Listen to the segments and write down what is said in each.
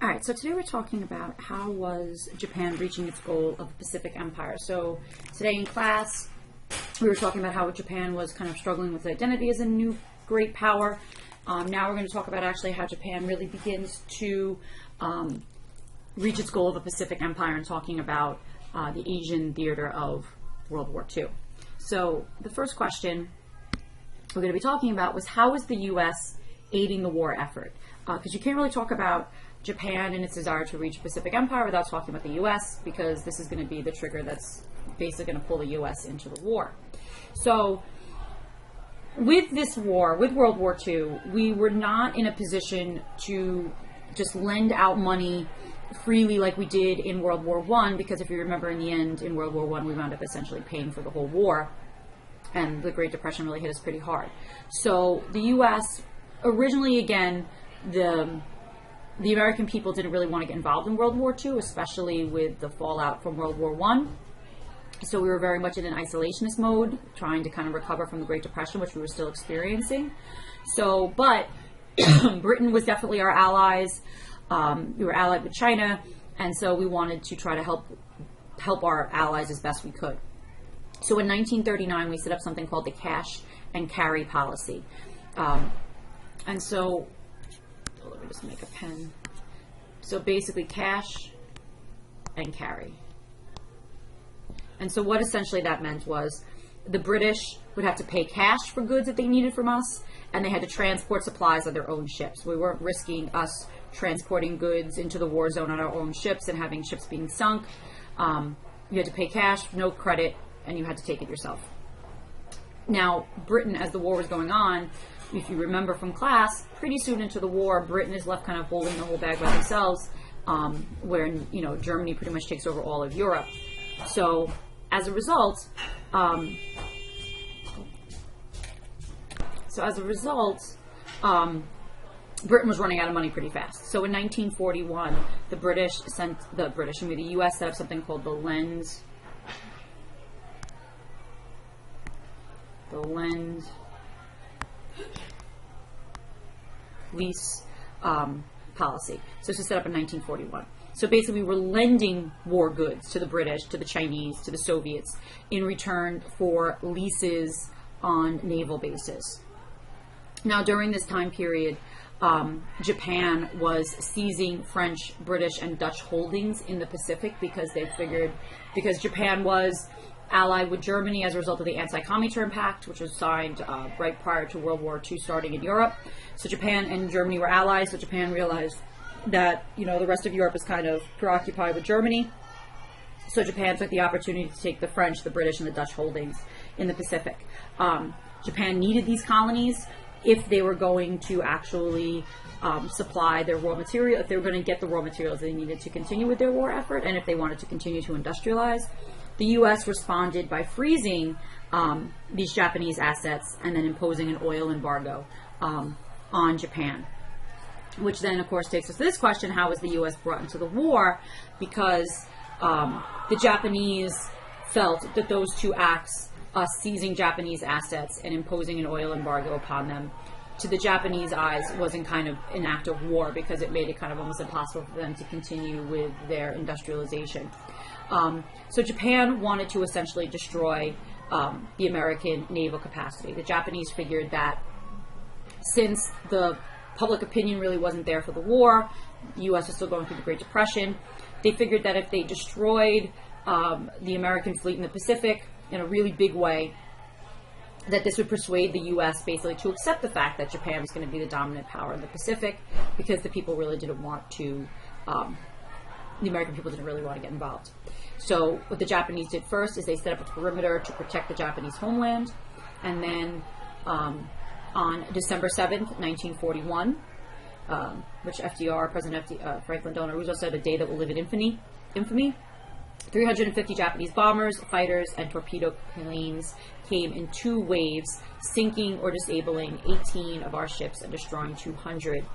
All right, so today we're talking about how was Japan reaching its goal of the Pacific Empire. So today in class, we were talking about how Japan was kind of struggling with identity as a new great power. Now we're going to talk about actually how Japan really begins to reach its goal of a Pacific Empire and talking about the Asian theater of World War II. So the first question we're going to be talking about was how is the U.S. aiding the war effort? Because you can't really talk about Japan and its desire to reach Pacific Empire without talking about the U.S. because this is going to be the trigger that's basically going to pull the U.S. into the war. So with this war, with World War II, we were not in a position to just lend out money freely like we did in World War I, because if you remember in the end, in World War I, we wound up essentially paying for the whole war, and the Great Depression really hit us pretty hard. So the U.S. originally, again, the American people didn't really want to get involved in World War II, especially with the fallout from World War I. So we were very much in an isolationist mode, trying to kind of recover from the Great Depression, which we were still experiencing. So, but Britain was definitely our allies. We were allied with China, and so we wanted to try to help our allies as best we could. So in 1939, we set up something called the cash and carry policy. And so, let me just make a pen. So basically cash and carry. And so what essentially that meant was the British would have to pay cash for goods that they needed from us, and they had to transport supplies on their own ships. We weren't risking us transporting goods into the war zone on our own ships and having ships being sunk. You had to pay cash, no credit, and you had to take it yourself. Now, Britain, as the war was going on, if you remember from class, pretty soon into the war, Britain is left kind of holding the whole bag by themselves, where, you know, Germany pretty much takes over all of Europe. So, as a result, Britain was running out of money pretty fast. So in 1941, the U.S. set up something called the Lend Lease policy. So this was set up in 1941. So basically, we were lending war goods to the British, to the Chinese, to the Soviets in return for leases on naval bases. Now, during this time period, Japan was seizing French, British, and Dutch holdings in the Pacific because they figured, because Japan was allied with Germany as a result of the Anti-Comintern Pact, which was signed right prior to World War II starting in Europe. So Japan and Germany were allies, so Japan realized that, you know, the rest of Europe is kind of preoccupied with Germany. So Japan took the opportunity to take the French, the British, and the Dutch holdings in the Pacific. Japan needed these colonies if they were going to actually supply their raw material, if they were going to get the raw materials they needed to continue with their war effort, and if they wanted to continue to industrialize. The U.S. responded by freezing these Japanese assets and then imposing an oil embargo on Japan. Which then, of course, takes us to this question: how was the U.S. brought into the war? Because the Japanese felt that those two acts, seizing Japanese assets and imposing an oil embargo upon them, to the Japanese eyes wasn't kind of an act of war, because it made it kind of almost impossible for them to continue with their industrialization. So Japan wanted to essentially destroy the American naval capacity. The Japanese figured that since the public opinion really wasn't there for the war, the U.S. was still going through the Great Depression, they figured that if they destroyed the American fleet in the Pacific in a really big way, that this would persuade the U.S. basically to accept the fact that Japan was going to be the dominant power in the Pacific, because the people really didn't want to, the American people didn't really want to get involved. So what the Japanese did first is they set up a perimeter to protect the Japanese homeland, and then on December 7th, 1941, which President Franklin Delano Roosevelt said, "a day that will live in infamy." 350 Japanese bombers, fighters, and torpedo planes came in two waves, sinking or disabling 18 of our ships and destroying 200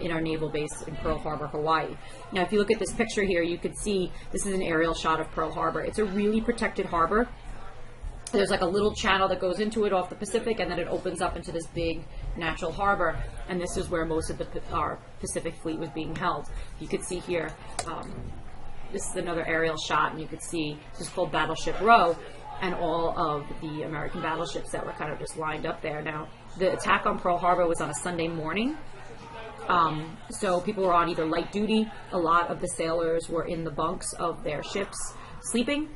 in our naval base in Pearl Harbor, Hawaii. Now, if you look at this picture here, you could see this is an aerial shot of Pearl Harbor. It's a really protected harbor. There's like a little channel that goes into it off the Pacific, and then it opens up into this big natural harbor, and this is where most of our Pacific fleet was being held. You could see here, this is another aerial shot, and you could see this is called Battleship Row, and all of the American battleships that were kind of just lined up there. Now, the attack on Pearl Harbor was on a Sunday morning, so people were on either light duty. A lot of the sailors were in the bunks of their ships sleeping,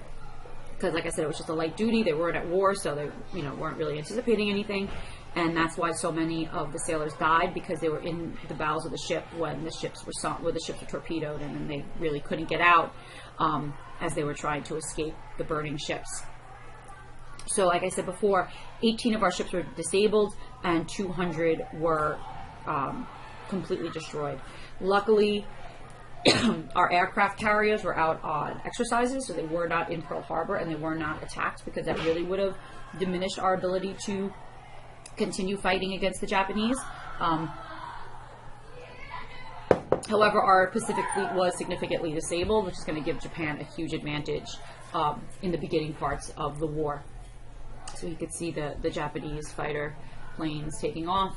because like I said, it was just a light duty. They weren't at war, so they weren't really anticipating anything, and that's why so many of the sailors died, because they were in the bows of the ship when the ships were sunk, when the ships were torpedoed, and then they really couldn't get out as they were trying to escape the burning ships. So like I said before, 18 of our ships were disabled and 200 were completely destroyed. Luckily, our aircraft carriers were out on exercises, so they were not in Pearl Harbor, and they were not attacked, because that really would have diminished our ability to continue fighting against the Japanese. However, our Pacific fleet was significantly disabled, which is going to give Japan a huge advantage in the beginning parts of the war. So you could see the Japanese fighter planes taking off,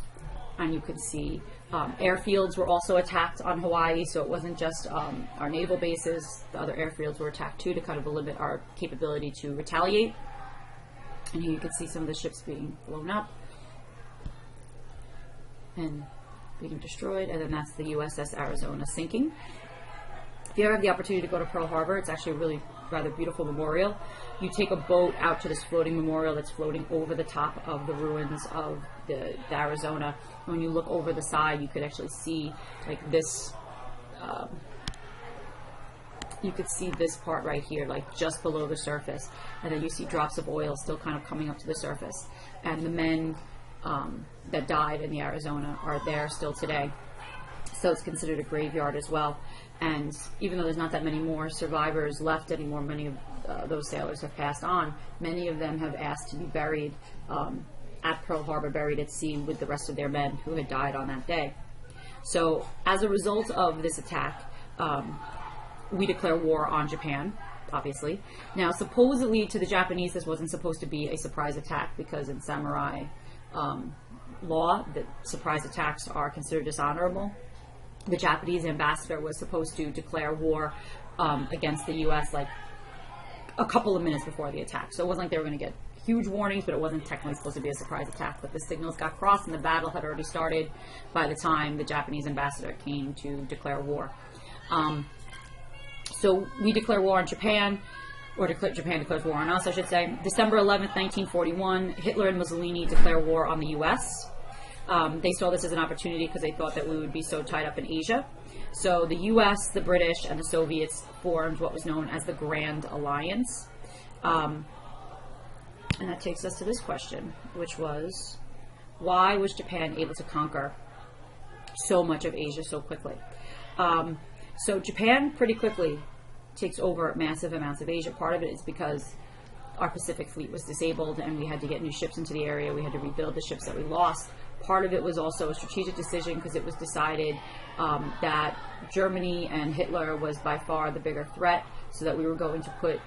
and you could see airfields were also attacked on Hawaii, so it wasn't just our naval bases. The other airfields were attacked too, to kind of limit our capability to retaliate. And here you can see some of the ships being blown up and being destroyed, and then that's the USS Arizona sinking. If you ever have the opportunity to go to Pearl Harbor, it's actually a really rather beautiful memorial. You take a boat out to this floating memorial that's floating over the top of the ruins of the Arizona. And when you look over the side, you could actually see like this, you could see this part right here, like just below the surface. And then you see drops of oil still kind of coming up to the surface. And the men that died in the Arizona are there still today. So it's considered a graveyard as well. And even though there's not that many more survivors left anymore, many of those sailors have passed on. Many of them have asked to be buried at Pearl Harbor, buried at sea with the rest of their men who had died on that day. So as a result of this attack, we declare war on Japan, obviously. Now, supposedly to the Japanese, this wasn't supposed to be a surprise attack, because in samurai law, that surprise attacks are considered dishonorable. The Japanese ambassador was supposed to declare war against the U.S. like a couple of minutes before the attack. So it wasn't like they were going to get huge warnings, but it wasn't technically supposed to be a surprise attack. But the signals got crossed, and the battle had already started by the time the Japanese ambassador came to declare war. So we declare war on Japan, or Japan declares war on us, I should say. December 11th, 1941, Hitler and Mussolini declare war on the U.S. They saw this as an opportunity because they thought that we would be so tied up in Asia. So the U.S., the British, and the Soviets formed what was known as the Grand Alliance. And that takes us to this question, which was, why was Japan able to conquer so much of Asia so quickly? So Japan pretty quickly takes over massive amounts of Asia. Part of it is because our Pacific fleet was disabled and we had to get new ships into the area. We had to rebuild the ships that we lost. Part of it was also a strategic decision, because it was decided that Germany and Hitler was by far the bigger threat, so that we were going to put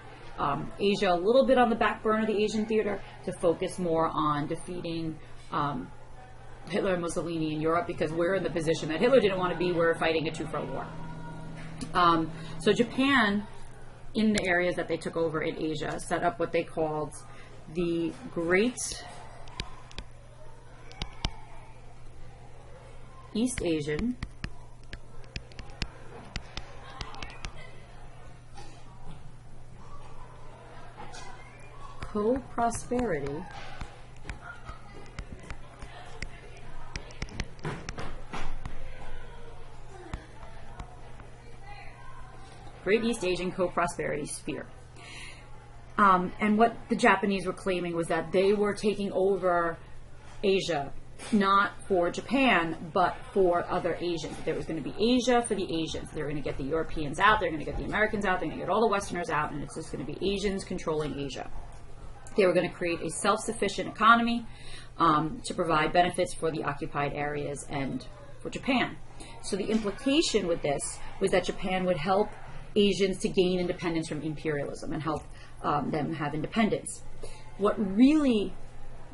Asia a little bit on the back burner of the Asian theater to focus more on defeating Hitler and Mussolini in Europe, because we're in the position that Hitler didn't want to be. We're fighting a two-front war. So Japan, in the areas that they took over in Asia, set up what they called the Great East Asian Co-Prosperity Great East Asian Co-Prosperity Sphere. And what the Japanese were claiming was that they were taking over Asia, not for Japan, but for other Asians. There was going to be Asia for the Asians. They were going to get the Europeans out, they're going to get the Americans out, they're going to get all the Westerners out, and it's just going to be Asians controlling Asia. They were going to create a self-sufficient economy to provide benefits for the occupied areas and for Japan. So the implication with this was that Japan would help Asians to gain independence from imperialism and help them have independence. what really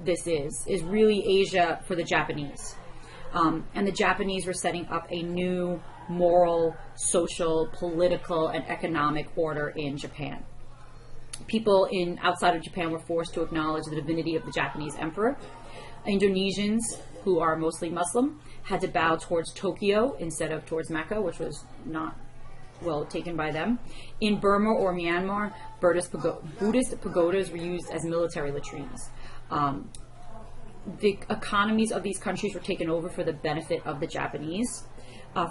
this is really Asia for the Japanese. And the Japanese were setting up a new moral, social, political, and economic order in Japan. People outside of Japan were forced to acknowledge the divinity of the Japanese emperor. Indonesians, who are mostly Muslim, had to bow towards Tokyo instead of towards Mecca, which was not well taken by them. In Burma or Myanmar, Buddhist pagodas were used as military latrines. The economies of these countries were taken over for the benefit of the Japanese.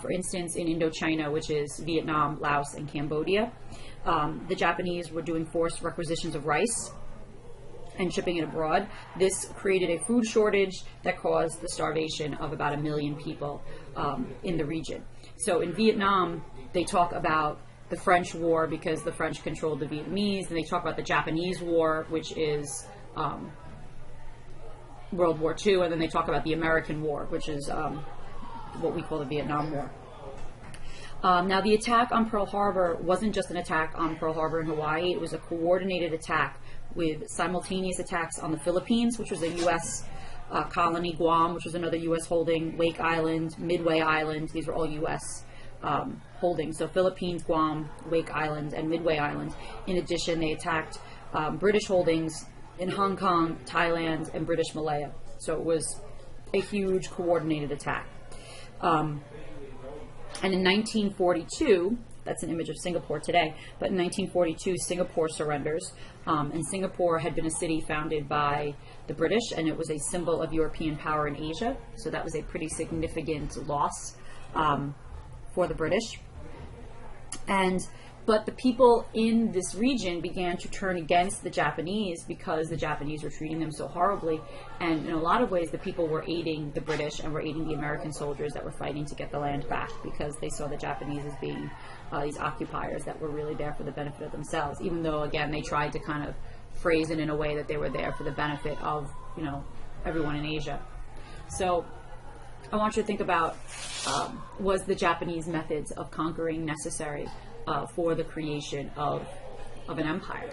For instance, in Indochina, which is Vietnam, Laos, and Cambodia, the Japanese were doing forced requisitions of rice and shipping it abroad. This created a food shortage that caused the starvation of about 1 million people in the region. So in Vietnam, they talk about the French War because the French controlled the Vietnamese, and they talk about the Japanese War, which is World War II, and then they talk about the American War, which is what we call the Vietnam War. Now, the attack on Pearl Harbor wasn't just an attack on Pearl Harbor in Hawaii. It was a coordinated attack with simultaneous attacks on the Philippines, which was a U.S. Colony, Guam, which was another U.S. holding, Wake Island, Midway Island. These were all U.S. Holdings. So Philippines, Guam, Wake Island, and Midway Island. In addition, they attacked British holdings in Hong Kong, Thailand, and British Malaya. So it was a huge coordinated attack. And in 1942, that's an image of Singapore today, but in 1942, Singapore surrenders. And Singapore had been a city founded by the British, and it was a symbol of European power in Asia. So that was a pretty significant loss for the British. But the people in this region began to turn against the Japanese because the Japanese were treating them so horribly. And in a lot of ways, the people were aiding the British and were aiding the American soldiers that were fighting to get the land back because they saw the Japanese as being these occupiers that were really there for the benefit of themselves, even though, again, they tried to kind of phrase it in a way that they were there for the benefit of, everyone in Asia. So I want you to think about, was the Japanese methods of conquering necessary for the creation of an empire?